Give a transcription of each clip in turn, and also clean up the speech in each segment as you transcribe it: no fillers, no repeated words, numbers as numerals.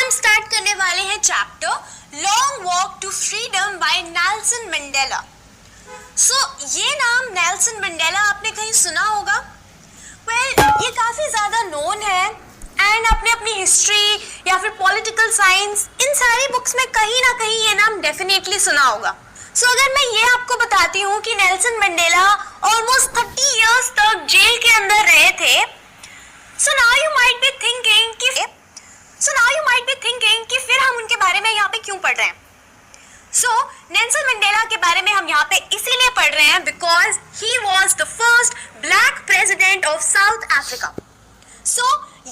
हम स्टार्ट करने वाले हैं chapter Long Walk to Freedom by Nelson Mandela. ये नाम नेल्सन मंडेला आपने कहीं सुना होगा? ये काफी ज्यादा नोन है एंड आपने अपनी हिस्ट्री या फिर पॉलिटिकल साइंस इन सारी बुक्स में कहीं ना कहीं ये नाम डेफिनेटली सुना होगा। अगर मैं ये आपको बताती हूँ कि नेल्सन मंडेला ऑलमोस्ट 30 इयर्स तक जेल के अंदर रहे थे, now you might be thinking कि फिर हम उनके बारे में यहाँ पे क्यों पढ़ रहे हैं? नेल्सन मंडेला के बारे में हम यहाँ पे इसीलिए पढ़ रहे हैं because he was the first black president of south Africa.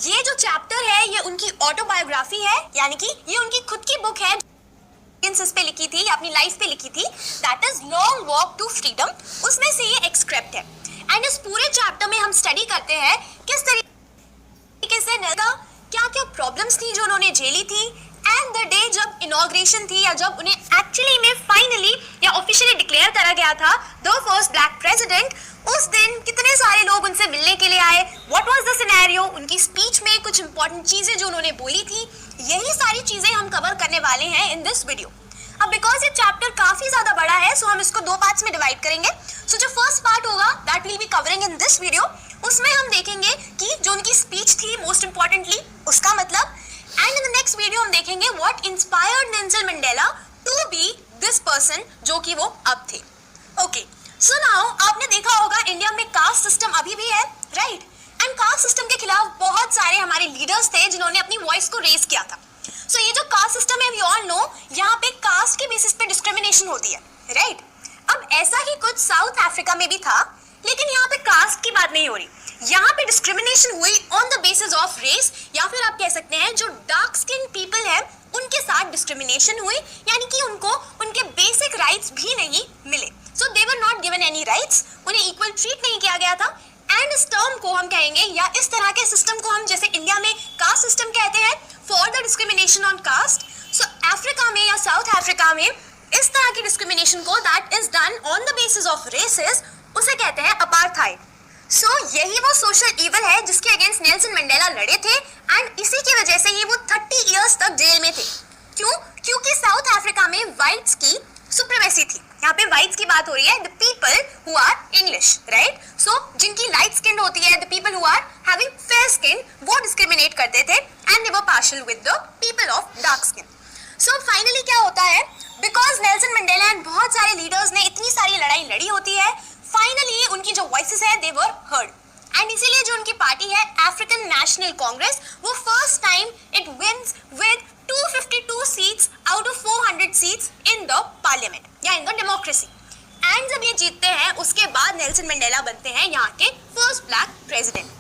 ये जो चैप्टर है ये उनकी ऑटोबायोग्राफी है, यानी कि ये उनकी खुद की बुक है पे लिखी थी, अपनी लाइफ पे लिखी थी, that is Long Walk to Freedom. उसमें से ये एक्सट्रैक्ट है एंड इस पूरे चैप्टर में हम स्टडी करते हैं किस तरीके से क्या क्या प्रॉब्लम्स थी जो उन्होंने झेली थी एंड द डे जब इनॉग्रेशन थी या जब उन्हें एक्चुअली में फाइनली या ऑफिशियली डिक्लेयर करा गया था द फर्स्ट ब्लैक प्रेसिडेंट, उस दिन कितने सारे लोग उनसे मिलने के लिए आए, व्हाट वाज द सिनेरियो, उनकी स्पीच में कुछ इंपॉर्टेंट चीजें जो उन्होंने बोली थी, यही सारी चीजें हम कवर करने वाले हैं इन दिस वीडियो। अब बिकॉज ये चैप्टर काफी ज्यादा बड़ा है हम इसको दो पार्ट्स में डिवाइड करेंगे। जो फर्स्ट पार्ट होगा that will be covering in this video, उसमें हम देखेंगे कि जो उनकी स्पीच थी मोस्ट इंपॉर्टेंटली उसका मतलब, and in the next video हम देखेंगे what inspired Nelson Mandela to be this person जो कि वो अब थे। ओके, सो नाउ आपने देखा होगा इंडिया में कास्ट सिस्टम अभी भी है, राइट? एंड कास्ट सिस्टम के खिलाफ बहुत सारे हमारे लीडर्स थे जिन्होंने अपनी वॉइस को रेज किया था। ये जो कास्ट सिस्टम है वी ऑल नो, यहाँ पे कास्ट के बेसिस पे डिस्क्रिमिनेशन होती है, राइट? अब ऐसा ही कुछ साउथ अफ्रीका में भी था, लेकिन यहाँ पे कास्ट की बात नहीं हो रही, यहाँ पे डिस्क्रिमिनेशन हुई on the basis of race, या फिर आप कह सकते हैं जो डार्क स्किन पीपल है उनके साथ डिस्क्रिमिनेशन हुई, यानी कि उनको उनके बेसिक राइट्स भी नहीं मिले। They were not given any rights, उन्हें इक्वल ट्रीट नहीं किया गया था। एंड इस टर्म को हम कहेंगे या इस तरह के सिस्टम को हम जैसे इंडिया में कास्ट सिस्टम कहते हैं for the discrimination on caste, Africa में या साउथ अफ्रीका में इस तरह की डिस्क्रिमिनेशन को that is done on the basis of races उसे कहते हैं अपार्थाइड। यही वो सोशल इवल है जिसके अगेंस्ट नेल्सन मंडेला लड़े थे एंड इसी की वजह से ही वो 30 इयर्स तक जेल में थे। क्यों? क्योंकि साउथ अफ्रीका में व्हाइट्स की सुप्रीमेसी थी। यहाँ पे व्हाइट्स की बात हो रही है, the people who are English, right? जिनकी लाइट स्किन होती है, the people who are having fair skin, वो डिस्क्रिमिनेट करते थे and they were partial with the people of dark skin. Finally क्या होता है, बिकॉज नेल्सन मंडेला एंड बहुत सारे लीडर्स ने इतनी सारी लड़ाई लड़ी होती है, फाइनली उनकी जो वॉइसेस है दे वर हर्ड एंड इसीलिए जो उनकी पार्टी है अफ्रीकन नेशनल कांग्रेस, वो first time it wins with 252 seats out of 400 seats in the parliament या इन द डेमोक्रेसी। एंड जब ये जीतते हैं उसके बाद नेल्सन मंडेला बनते हैं यहाँ के फर्स्ट ब्लैक प्रेसिडेंट।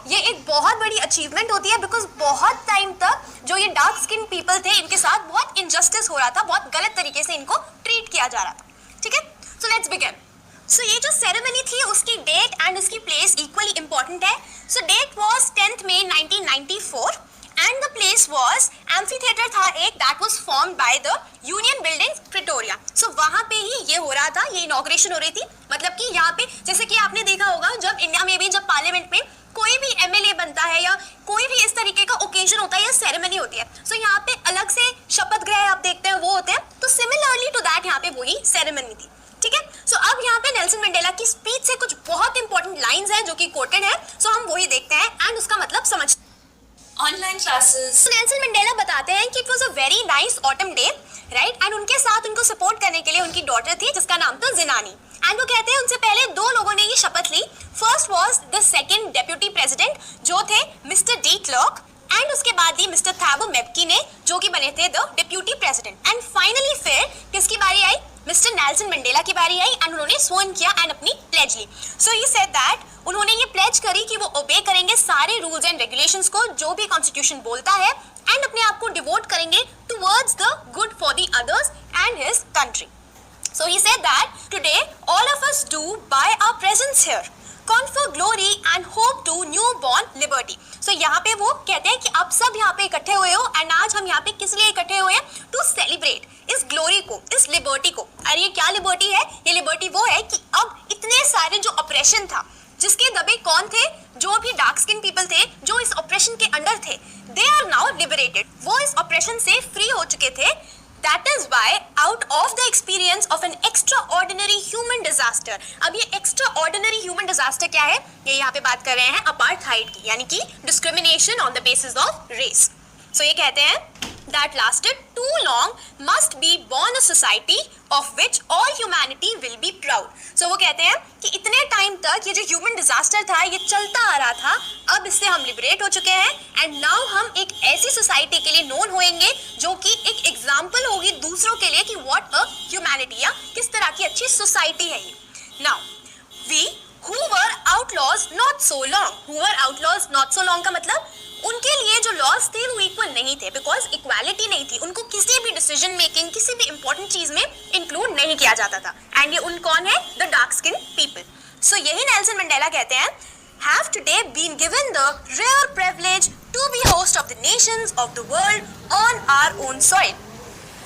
ये एक बहुत बड़ी अचीवमेंट होती है बिकॉज बहुत टाइम तक जो ये डार्क स्किन पीपल थे इनके साथ बहुत इनजस्टिस हो रहा था, बहुत गलत तरीके से इनको ट्रीट किया जा रहा था। ठीक है, लेट्स बिगिन। ये जो सेरेमनी थी उसकी डेट एंड उसकी प्लेस इक्वली इंपॉर्टेंट है। Date was 10 May 1994 and the place was amphitheatre था एक that was formed by the Union Building Pretoria. वहां पे ही ये हो रहा था, ये इनॉग्रेशन हो रही थी। मतलब कि यहाँ पे जैसे कि आपने देखा होगा जब इंडिया में भी जब पार्लियामेंट में कोई भी एमएलए बनता है या कोई भी इस तरीके का ओकेजन होता है या सेरेमनी होती है, यहाँ पे अलग से शपथ ग्रहण आप देखते हैं वो होते हैं, तो सिमिलरली टू दैट यहाँ पे वही सेरेमनी थी। ठीक है, अब यहाँ पे नेल्सन मंडेला की स्पीच से कुछ बहुत इंपॉर्टेंट लाइंस हैं जो कि कोटेड है, हम वही देखते हैं एंड उसका मतलब समझते हैं। Online classes. नेल्सन मंडेला बताते हैं कि it was a very nice autumn day, right? And उनके साथ उनको सपोर्ट करने के लिए उनकी डॉटर थी जिसका नाम था जिनानी, एंड वो कहते हैं उनसे पहले दो लोगों ने ये शपथ ली। First was the second deputy president जो थे मिस्टर डी क्लर्क, एंड उसके बाद ही मिस्टर थैबो मेबकी ने जो कि बने थे the deputy president. And finally फिर किसकी बारी आई? मिस्टर नेल्सन मंडेला की बारी आई एंड उन्होंने स्वर्ण किया एंड अपनी प्लेज ली। ही सेड दैट उन्होंने ये प्लेज करी कि वो ओबे करेंगे सारे रूल्स एंड रेगुलेशंस को जो भी कॉन्स्टिट्यूशन बोलता है एंड अपने आप को डिवोट करेंगे towards the good for the others and his country. He said that today all of us do by our presence here confer glory and hope to newborn liberty। यहाँ पे वो कहते हैं कि आप सब यहाँ पे इकट्ठे हुए हो एंड आज हम यहाँ पे किस लिए इकट्ठे हुए हैं? टू सेलिब्रेट इस ग्लोरी को, इस लिबर्टी को। और ये क्या लिबर्टी है? ये लिबर्टी वो है कि अब इतने सारे जो ऑपरेशन था जिसके दबे कौन थे? जो भी डार्क स्किन पीपल थे, जो इस ऑपरेशन के अंडर थे, दे आर नाउ लिबरेटेड। वो इस ऑपरेशन से फ्री हो चुके थे। That is why out of the experience of an extraordinary human disaster, अब ये extraordinary human disaster क्या है? ये यहाँ पे बात कर रहे हैं apartheid की, यानी कि discrimination on the basis of race. So ये कहते हैं that lasted too long must be born a society of which all humanity will be proud. So वो कहते हैं कि इतने टाइम तक ये जो ह्यूमन डिजास्टर था ये चलता आ रहा था, अब इससे हम लिबरेट हो चुके हैं एंड नाउ हम एक ऐसी सोसाइटी के लिए नोन होएंगे जो कि एक एग्जाम्पल होगी दूसरों के लिए कि व्हाट अ ह्यूमैनिटी, या किस तरह की अच्छी सोसाइटी है ये। Now we who were outlaws not so long, who were outlaws not so long का मतलब उनके लिए जो लॉज थे वो इक्वल नहीं थे, बिकॉज इक्वालिटी नहीं थी, उनको किसी भी डिसीजन मेकिंग, किसी भी इंपॉर्टेंट चीज में इंक्लूड नहीं किया जाता था। एंड ये उन कौन है? The dark skin people. So यही नेल्सन मंडेला कहते हैं have today been given the rare privilege to be host of the nations of the world on our own soil।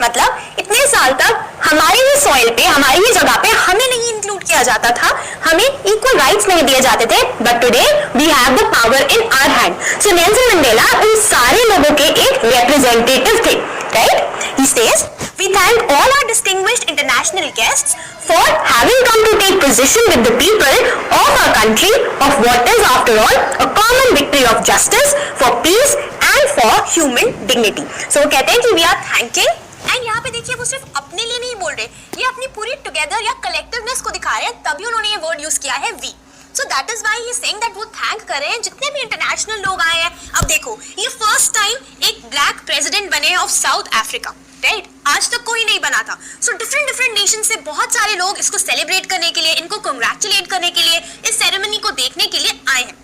मतलब इतने साल तक हमारी ही सॉइल पे, हमारी ही जगह पे हमें नहीं इंक्लूड किया जाता था, हमें इक्वल राइट्स नहीं दिए जाते थे, but today we have the power in our hand. So Nelson Mandela उन सारे लोगों के एक रिप्रेजेंटेटिव थे, right? He says we thank all our distinguished international guests for having come to take position with the people of our country of what is after all a common victory of justice for peace and for human dignity। So वो कहते हैं कि we are thanking, and यहाँ पे देखिए वो सिर्फ अपने लिए नहीं बोल रहे, ये अपनी पूरी टुगेदर या कलेक्टिवनेस को दिखा रहे हैं, तभी उन्होंने ये वर्ड यूज किया है we. So that is why he is saying that वो थैंक कर रहे हैं जितने भी इंटरनेशनल लोग आए हैं। अब देखो ये फर्स्ट टाइम एक ब्लैक प्रेसिडेंट बने ऑफ साउथ अफ्रीका, राइट? आज तक कोई नहीं बना था। सो डिफरेंट नेशन से बहुत सारे लोग इसको सेलिब्रेट करने के लिए, इनको कंग्रेचुलेट करने के लिए, इस सेरेमनी को देखने के लिए आए हैं।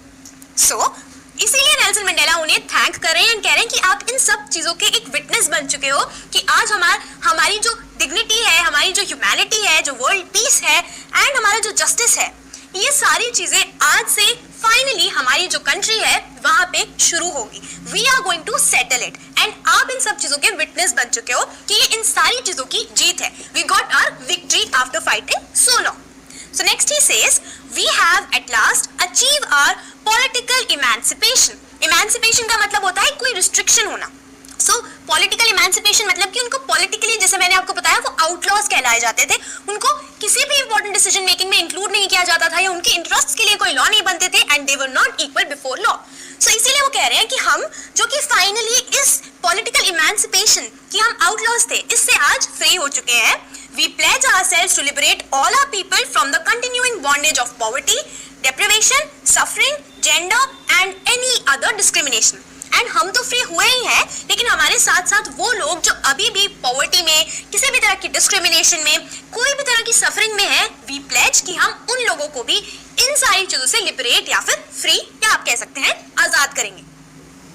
सो इसीलिए नेल्सन मंडेला उन्हें थैंक कर रहे हैं एंड कह रहे हैं कि आप इन सब चीजों के एक विटनेस बन चुके हो कि आज हमारी जो डिग्निटी है, हमारी जो ह्यूमैनिटी है, जो वर्ल्ड पीस है एंड हमारा जो जस्टिस है, ये सारी चीजें आज से फाइनली हमारी जो कंट्री है वहां पे शुरू होगी। We are going to settle it and आप इन सब चीजों के विटनेस बन चुके हो कि ये इन सारी चीजों की जीत है। We got our victory after fighting so long. So next he says, we have at last achieved our political emancipation। Emancipation का मतलब होता है कोई restriction होना। So political emancipation मतलब कि उनको politically, जैसे मैंने आपको बताया, वो outlaws कहलाए जाते थे, उनको किसी भी important decision making में include नहीं किया जाता था, या उनके interests के लिए कोई law नहीं बनते थे, and they were not equal before law। So इसीलिए वो कह रहे हैं कि हम जो कि finally इस political emancipation कि हम outlaws थे, इससे आज free हो चुके हैं। We pledge ourselves to liberate all our people from the continuing bondage of poverty, deprivation, suffering, gender and any other discrimination। And हम तो फ्री हुए ही हैं, लेकिन हमारे साथ साथ वो लोग जो अभी भी पॉवर्टी में, किसी भी तरह की डिस्क्रिमिनेशन में, कोई भी तरह की सफरिंग में है, वी प्लेज कि हम उन लोगों को भी इन सारी चीजों से लिबरेट या फिर फ्री, या आप कह सकते हैं आजाद करेंगे।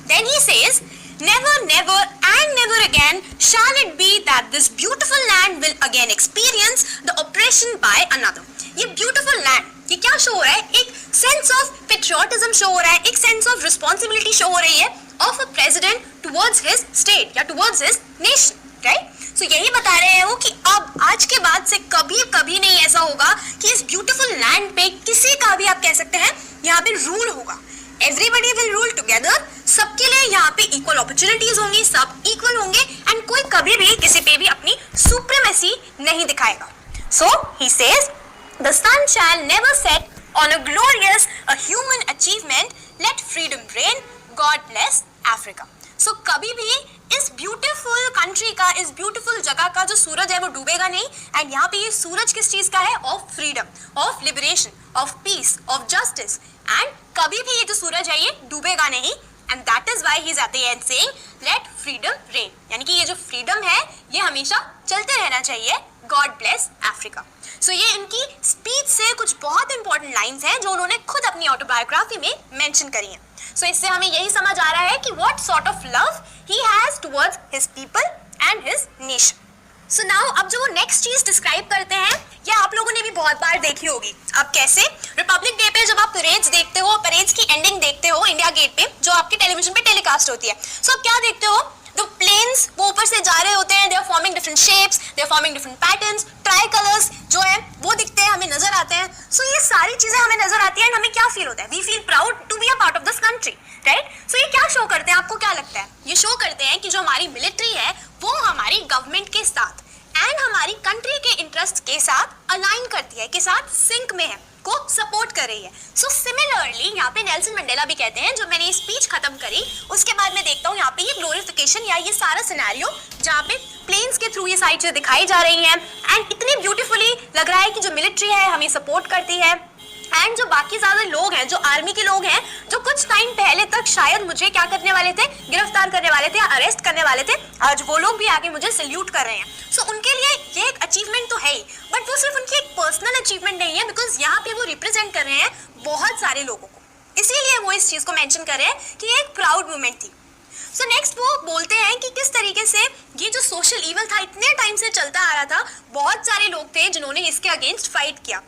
Then he says, never, never and never again shall it be that this beautiful land will again experience the oppression by another। ये beautiful land, ये क्या शो हो रहा है? एक सेंस ऑफ पेट्रियोटिज्म शो हो रहा है, एक सेंस ऑफ रिस्पॉन्सिबिलिटी शो हो रही है of a president towards his state या टुवर्ड्स हिज नेशन, राइट? सो यही बता रहे हैं वो कि अब आज के बाद से कभी नहीं ऐसा होगा कि इस ब्यूटीफुल लैंड पे किसी का भी, आप कह सकते हैं, यहाँ पे रूल होगा। एवरीबडी विल रूल टुगेदर, सबके लिए यहाँ पे इक्वल अपॉर्चुनिटीज होंगी, सब इक्वल होंगे एंड कोई कभी भी किसी पे भी अपनी सुप्रीमेसी नहीं दिखाएगा। So he says, the sun shall never set on a glorious, a human achievement, let freedom reign, God bless Africa। So कभी भी इस ब्यूटीफुल कंट्री का, इस ब्यूटीफुल जगह का जो सूरज है वो डूबेगा नहीं। एंड यहाँ पे ये सूरज किस चीज का है? Of freedom, of liberation, of peace, of justice. And कभी भी ये जो सूरज है ये डूबेगा नहीं। And that is why he is at the end saying let freedom reign, यानी कि ये जो फ्रीडम है ये हमेशा चलते रहना चाहिए। God bless Africa. सो ये इनकी स्पीच से कुछ बहुत इंपॉर्टेंट लाइंस हैं जो उन्होंने खुद अपनी ऑटोबायोग्राफी में मेंशन करी हैं। सो इससे हमें यही समझ आ रहा है कि what sort of love he has towards his people and his nation. So now अब जो वो नेक्स्ट चीज डिस्क्राइब करते हैं, ये आप लोगों ने भी बहुत बार देखी होगी। अब कैसे? रिपब्लिक डे पे जब आप परेड्स देखते हो, परेड्स की एंडिंग देखते हो इंडिया गेट पे, जो आपके टेलीविजन पे टेलीकास्ट होती है, सो आप क्या देखते हो? द प्लेन्स वो ऊपर से जा रहे होते हैं, they are forming different shapes, they are forming different patterns, tricolours जो है वो दिखते हैं, हमें नजर आते हैं. सो ये सारी चीजें हमें नजर आती है एंड हमें क्या फील होता है? We feel proud to be a part of this country, right? So ये क्या शो करते हैं, आपको क्या लगता है? ये शो करते हैं कि जो हमारी मिलिट्री है वो हमारी गवर्नमेंट के साथ एंड हमारी कंट्री के इंटरेस्ट के साथ अलाइन करती है, के साथ सिंक में है, को सपोर्ट कर रही है. सो सिमिलरली यहाँ पे नेल्सन मंडेला भी कहते हैं, जब मैंने ये स्पीच खत्म करी उसके बाद मैं देखता हूँ यहाँ पे ये ग्लोरिफिकेशन या ये सारा सिनेरियो जहाँ पे प्लेन्स के थ्रू ये सारी चीजें दिखाई जा रही हैं एंड इतनी ब्यूटीफुली लग रहा है कि जो मिलिट्री है हमें सपोर्ट करती है एंड जो बाकी ज्यादा लोग हैं, जो आर्मी के लोग हैं, जो कुछ टाइम पहले तक शायद मुझे क्या करने वाले थे, गिरफ्तार करने वाले थे, अरेस्ट करने वाले थे, आज वो लोग भी आके मुझे सल्यूट कर रहे हैं. सो उनके लिए ये एक अचीवमेंट तो है ही, बट वो सिर्फ उनकी एक पर्सनल अचीवमेंट नहीं है, बिकॉज यहाँ पे वो रिप्रेजेंट कर रहे हैं बहुत सारे लोगों को, इसीलिए वो इस चीज को मेंशन कर रहे हैं कि ये एक प्राउड मूवमेंट थी. सो नेक्स्ट वो बोलते हैं कि किस तरीके से ये जो सोशल ईवल था इतने टाइम से चलता आ रहा था, बहुत सारे लोग थे जिन्होंने इसके अगेंस्ट फाइट किया.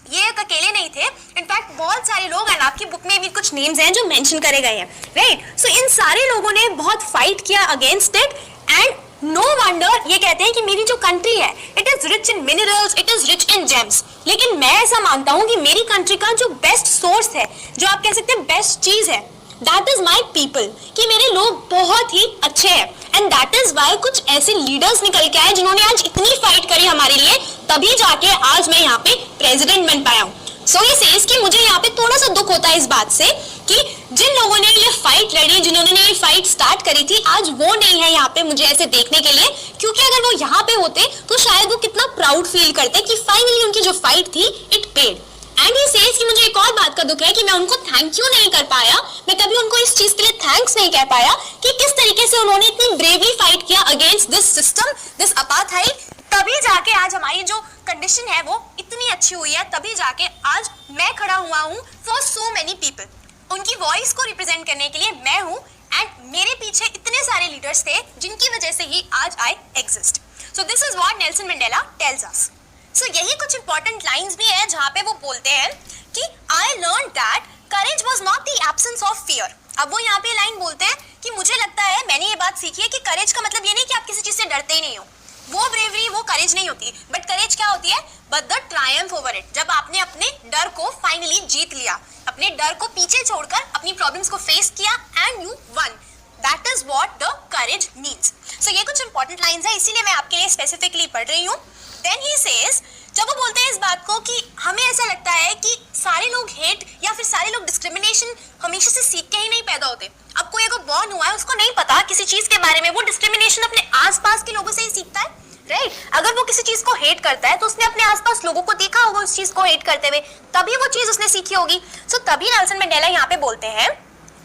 ये एक अकेले नहीं थे, इनफैक्ट बहुत सारे लोग एंड आपकी बुक में भी कुछ नेम्स हैं जो मेंशन करे गए हैं, राइट? सो इन सारे लोगों ने बहुत फाइट किया against it and no wonder ये कहते हैं कि मेरी जो कंट्री है it is rich in minerals, it is rich in gems. लेकिन मैं ऐसा मानता हूँ कि मेरी कंट्री का जो बेस्ट सोर्स है, जो आप कह सकते हैं बेस्ट चीज है, दैट इज माई पीपल, कि मेरे लोग बहुत ही अच्छे हैं एंड दैट इज वाई कुछ ऐसे लीडर्स निकल के आए जिन्होंने आज इतनी फाइट करी हमारे लिए, तभी जाके आज मैं यहाँ पे प्रेसिडेंट बन पाया हूँ. सो ये सेज कि मुझे यहाँ पे थोड़ा सा दुख होता है इस बात से कि जिन लोगों ने ये फाइट लड़ी, जिन्होंने ये फाइट स्टार्ट करी थी, आज वो नहीं है यहाँ पे मुझे ऐसे देखने के लिए, क्योंकि अगर वो यहाँ पे होते तो शायद वो कितना प्राउड फील करते कि फाइनली उनकी जो फाइट थी इट पेड. एंड ये सेज कि मुझे एक और बात का दुख है कि मैं उनको थैंक यू नहीं कर पाया, मैं कभी उनको इस चीज के लिए थैंक्स नहीं कह पाया कि किस तरीके से उन्होंने इतनी ब्रेवली फाइट किया against this system, this apartheid. तभी जाके आज हमारी जो कंडीशन है वो इतनी अच्छी हुई है, तभी जाके आज मैं खड़ा हुआ हूँ फॉर सो मेनी पीपल. उनकी वॉइस को रिप्रेजेंट करने के लिए मैं हूँ एंड मेरे पीछे इतने सारे लीडर्स थे जिनकी वजह से ही आज I exist. So this is what Nelson Mandela tells us. So यही कुछ इंपॉर्टेंट लाइंस भी है जहाँ पे वो बोलते हैं कि I learn that courage was not the absence of fear. अब वो यहाँ पे लाइन बोलते हैं कि मुझे लगता है, मैंने ये बात सीखी है कि करेज का मतलब ये नहीं कि आप किसी चीज से डरते ही नहीं हो, वो ब्रेवरी वो करेज नहीं होती, बट करेज क्या होती है? But the triumph over it. जब आपने अपने डर को फाइनली जीत लिया, अपने डर को पीछे छोड़कर अपनी प्रॉब्लम्स को फेस किया and you won, that is what the courage means. So ये कुछ इंपॉर्टेंट लाइंस है, इसीलिए मैं आपके लिए स्पेसिफिकली पढ़ रही हूँ. देन ही सेज, जब वो बोलते हैं इस बात को कि हमें ऐसा लगता है कि सारे लोग हेट या फिर सारे लोग डिस्क्रिमिनेशन हमेशा से सीख के ही नहीं पैदा होते. अब कोई अगर बॉर्न हुआ है उसको नहीं पता किसी चीज के बारे में, वो डिस्क्रिमिनेशन अपने आसपास के लोगों से ही सीखता है, राइट? अगर वो किसी चीज को हेट करता है तो उसने अपने आसपास लोगों को देखा होगा उस चीज को हेट करते हुए, तभी वो चीज उसने सीखी होगी. सो तभी नेल्सन मंडेला यहाँ पे बोलते हैं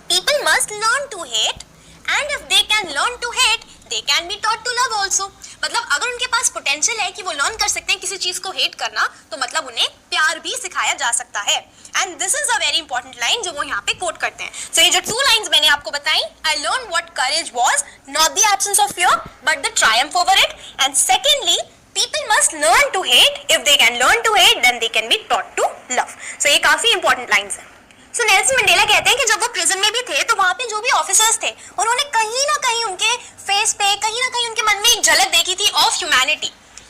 people must learn to hate and if they can learn to hate they can be taught to love also. मतलब अगर उनके पास पोटेंशियल है कि वो लर्न कर सकते हैं किसी चीज को हेट करना, तो मतलब उन्हें प्यार भी सिखाया जा सकता है. And this is a very important line जो वो यहाँ पे कोट करते हैं. सो ये जो टू लाइंस मैंने आपको बताई, I learn what courage was, not the absence of fear but the triumph over it. And secondly, people must learn to hate, if they can learn to hate then they can be taught to love. So ये काफी important lines है. सो Nelson Mandela कहते हैं कि जब वो prison में भी थे तो वहां पे जो भी ऑफिसर्स थे उन्होंने कहीं ना कहीं उनके फेस पे, कहीं ना कहीं उनके मन में एक झलक देखी थी ऑफ ह्यूमैनिटी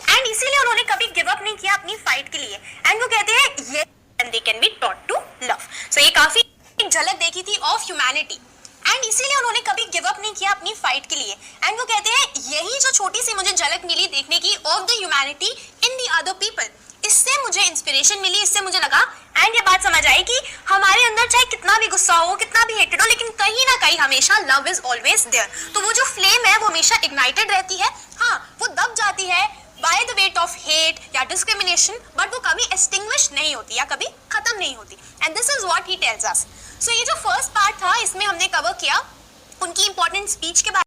एंड इसीलिए उन्होंने कभी गिव अप नहीं किया अपनी फाइट के लिए. एंड वो कहते हैं ये and they can be taught to love. So ये काफी एक झलक देखी थी ऑफ ह्यूमैनिटी एंड इसीलिए उन्होंने कभी गिव अप नहीं किया अपनी फाइट के लिए. एंड वो कहते हैं यही जो छोटी सी मुझे झलक मिली देखने की of the humanity in the other people, इससे मुझे इंस्पिरेशन मिली, इससे मुझे लगा एंड ये बात समझ आई कि हमारे अंदर चाहे कितना भी गुस्सा हो, कितना भी हेटेड हो, लेकिन कहीं ना कहीं हमेशा लव इज ऑलवेज देयर. तो वो जो फ्लेम है वो हमेशा इग्नाइटेड रहती है. हाँ, वो दब जाती है by the weight of hate या डिस्क्रिमिनेशन, बट वो कभी एक्सटिंग्विश नहीं होती या कभी खत्म नहीं होती. And this is what he tells us. So ये जो फर्स्ट पार्ट था इसमें हमने कवर किया उनकी इंपॉर्टेंट स्पीच के बारे